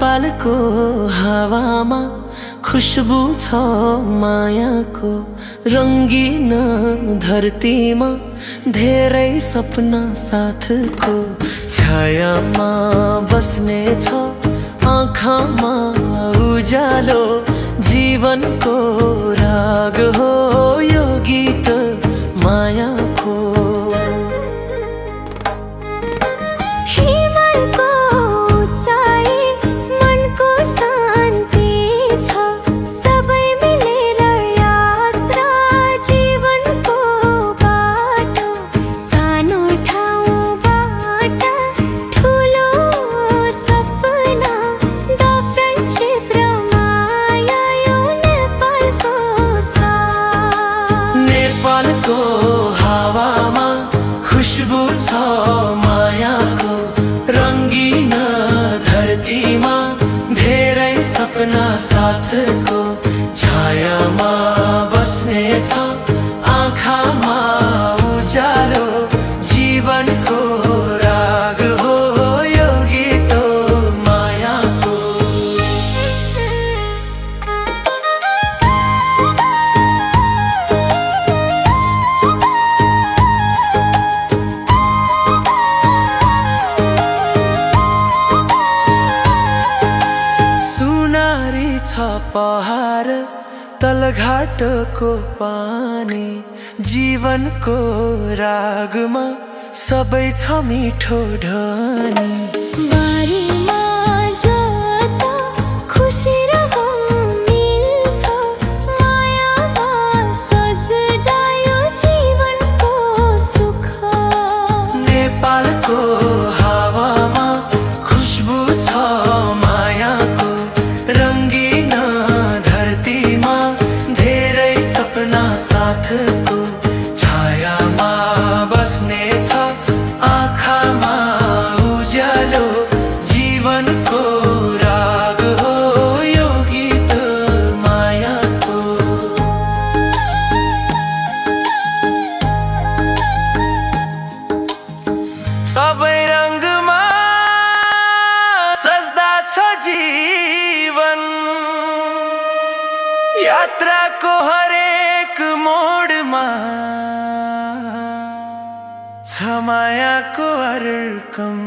नेपालको हावामा खुशबु छ मायाको, रङ्गिन धरतीमा धेरै सपना साथको। छायामा बस्ने छ आँखामा उज्यालो, जीवनको राग हो यो गीत मायाको। नेपालको हावामा खुशबु छ मायाको, रङ्गिन धरतीमा धेरै सपना साथको। छायामा बस्ने छ आँखामा उज्यालो, जीवनको राग हो यो गीत मायाको। छ पहाड तलघाटको पानी, जीवनको रागमा सबै छ मिठो ढनी। बारीमा जता खुसी र गम मिल्छ, मायामा सज्दा यो जीवनको सुख। नेपालको हावामा खुशबु छ मायाको, रङ्गिन धरतीमा धेरै सपना साथको। छायामा बस्ने छ आँखामा उज्यालो, जीवनको राग हो यो गीत मायाको। सबै रङ्गमा सज्दा छ जीवन, यात्राको हरेक मोडमा छ मायाको अर्कम।